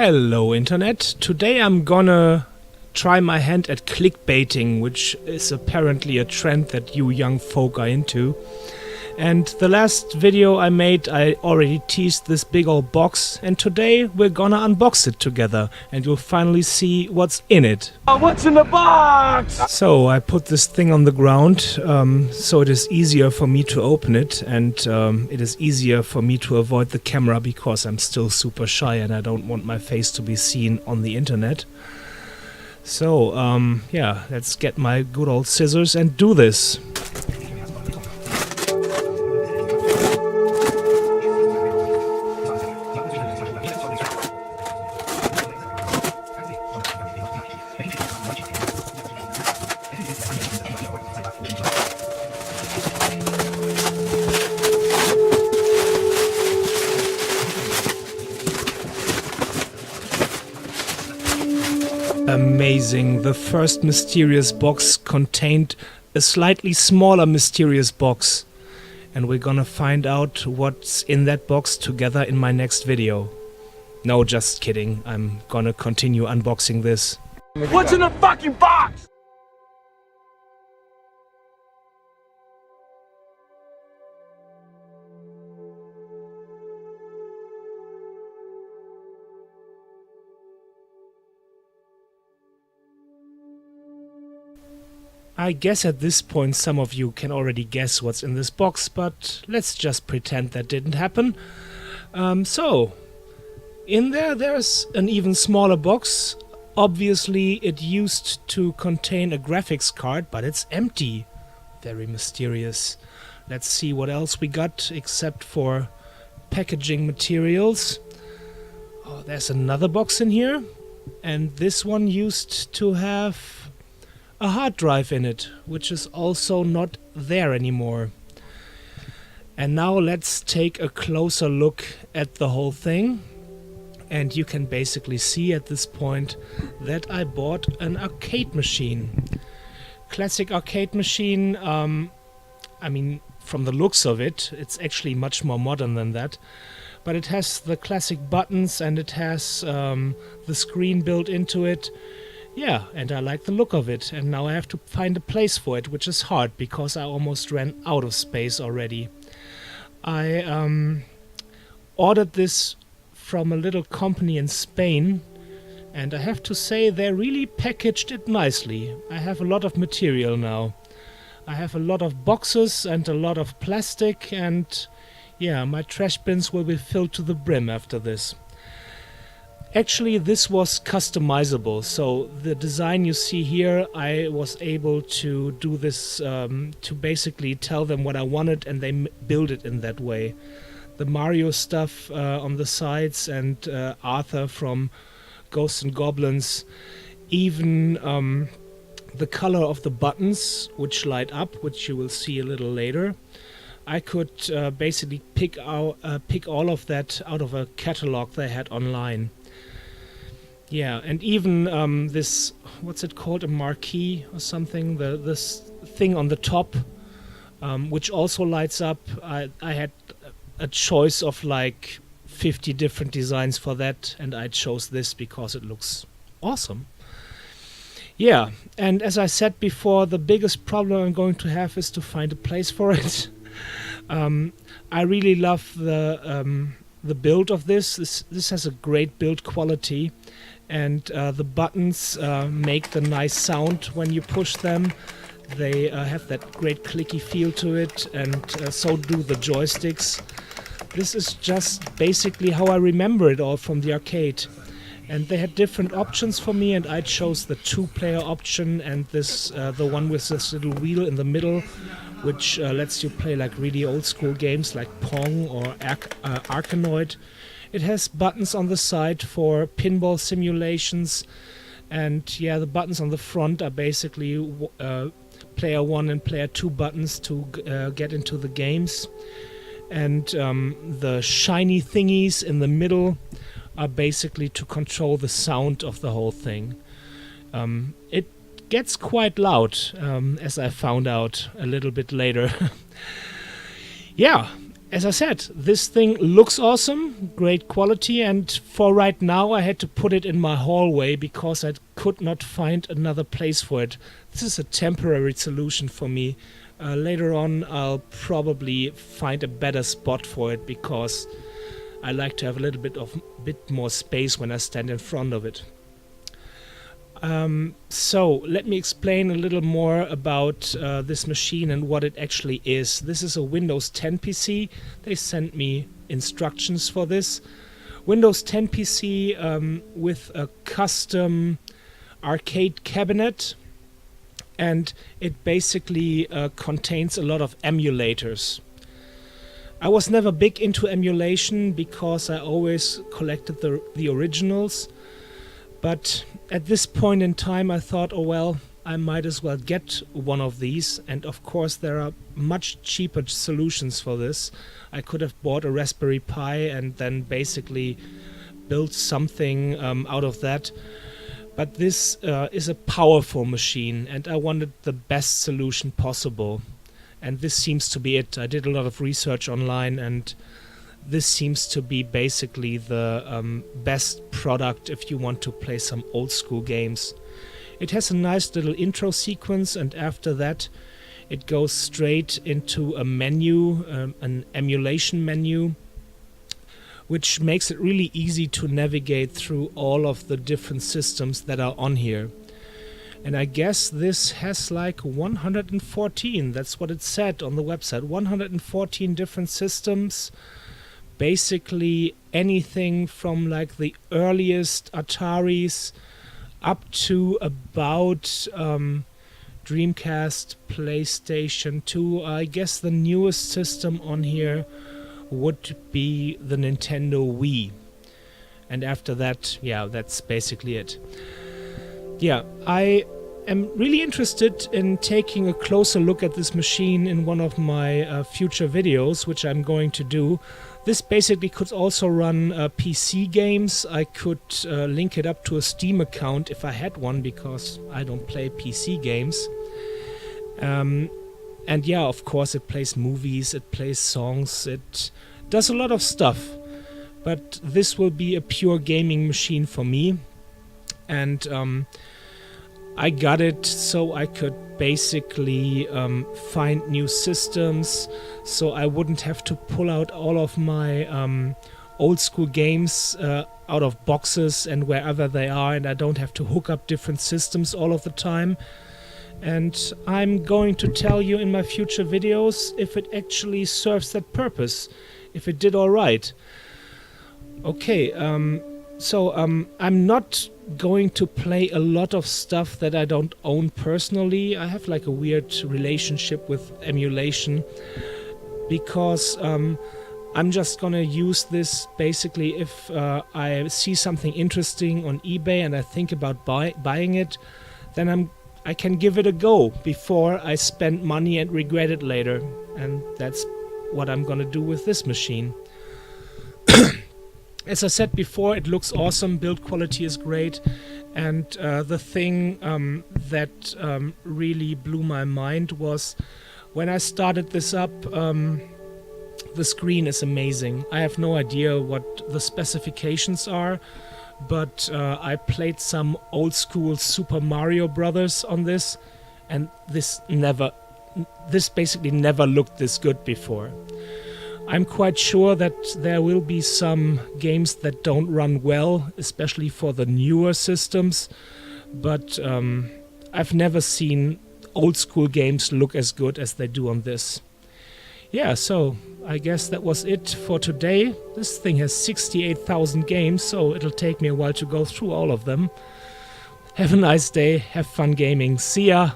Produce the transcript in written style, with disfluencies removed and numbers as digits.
Hello Internet, today I'm gonna try my hand at clickbaiting, which is apparently a trend that you young folk are into. And the last video I made I already teased this big old box, and today we're gonna unbox it together and you'll finally see what's in it. What's in the box? So I put this thing on the ground so it is easier for me to open it, and it is easier for me to avoid the camera because I'm still super shy and I don't want my face to be seen on the internet. So yeah, let's get my good old scissors and do this. Amazing, the first mysterious box contained a slightly smaller mysterious box, and we're gonna find out what's in that box together in my next video. No, just kidding, I'm gonna continue unboxing this. What's in the fucking box? I guess at this point some of you can already guess what's in this box, but let's just pretend that didn't happen. So, in there's an even smaller box. Obviously it used to contain a graphics card, but it's empty. Very mysterious. Let's see what else we got except for packaging materials. Oh, there's another box in here, and this one used to have a hard drive in it, which is also not there anymore. And now let's take a closer look at the whole thing, and you can basically see at this point that I bought an arcade machine. Classic arcade machine. I mean, from the looks of it, it's actually much more modern than that, but it has the classic buttons and it has the screen built into it. Yeah, and I like the look of it, and now I have to find a place for it, which is hard because I almost ran out of space already. I ordered this from a little company in Spain, and I have to say they really packaged it nicely. I have a lot of material now. I have a lot of boxes and a lot of plastic, and yeah, my trash bins will be filled to the brim after this. Actually, this was customizable, so the design you see here, I was able to do this to basically tell them what I wanted, and they build it in that way. The Mario stuff on the sides, and Arthur from Ghosts and Goblins, even the color of the buttons, which light up, which you will see a little later. I could basically pick all of that out of a catalog they had online. Yeah, and even this, what's it called, a marquee or something, this thing on the top, which also lights up. I had a choice of like 50 different designs for that, and I chose this because it looks awesome. Yeah, and as I said before, the biggest problem I'm going to have is to find a place for it. I really love the build of this. This has a great build quality. And the buttons make the nice sound when you push them. They have that great clicky feel to it, and so do the joysticks. This is just basically how I remember it all from the arcade. And they had different options for me, and I chose the 2-player option, and this the one with this little wheel in the middle, which lets you play like really old school games like Pong or Arkanoid. It has buttons on the side for pinball simulations, and yeah, the buttons on the front are basically player 1 and player 2 buttons to get into the games. And the shiny thingies in the middle are basically to control the sound of the whole thing. It gets quite loud, as I found out a little bit later. Yeah. as I said, this thing looks awesome, great quality, and for right now I had to put it in my hallway because I could not find another place for it. This is a temporary solution for me. Later on I'll probably find a better spot for it because I like to have a little bit more space when I stand in front of it. So let me explain a little more about this machine and what it actually is. This is a Windows 10 PC. They sent me instructions for this. Windows 10 PC with a custom arcade cabinet, and it basically contains a lot of emulators. I was never big into emulation because I always collected the originals. But at this point in time I thought, oh well, I might as well get one of these, and of course there are much cheaper solutions for this. I could have bought a Raspberry Pi and then basically built something out of that. But this is a powerful machine and I wanted the best solution possible. And this seems to be it. I did a lot of research online and this seems to be basically the best product if you want to play some old school games. It has a nice little intro sequence, and after that it goes straight into a menu, an emulation menu, which makes it really easy to navigate through all of the different systems that are on here. And I guess this has like 114, that's what it said on the website, 114 different systems. Basically anything from like the earliest Ataris up to about Dreamcast, PlayStation 2. I guess the newest system on here would be the Nintendo Wii. And after that, yeah, that's basically it. Yeah, I am really interested in taking a closer look at this machine in one of my future videos, which I'm going to do. This basically could also run PC games. I could link it up to a Steam account if I had one, because I don't play PC games. And yeah, of course it plays movies, it plays songs, it does a lot of stuff. But this will be a pure gaming machine for me. And I got it so I could basically find new systems, so I wouldn't have to pull out all of my old school games out of boxes and wherever they are, and I don't have to hook up different systems all of the time. And I'm going to tell you in my future videos if it actually serves that purpose, if it did alright. Okay, so I'm not going to play a lot of stuff that I don't own personally. I have like a weird relationship with emulation because I'm just gonna use this basically if I see something interesting on eBay and I think about buying it, then I can give it a go before I spend money and regret it later. And that's what I'm gonna do with this machine. As I said before, it looks awesome, build quality is great, and the thing that really blew my mind was when I started this up, the screen is amazing. I have no idea what the specifications are, but I played some old school Super Mario Brothers on this, and this basically never looked this good before. I'm quite sure that there will be some games that don't run well, especially for the newer systems, but I've never seen old school games look as good as they do on this. Yeah, so I guess that was it for today. This thing has 68,000 games, so it'll take me a while to go through all of them. Have a nice day, have fun gaming, see ya!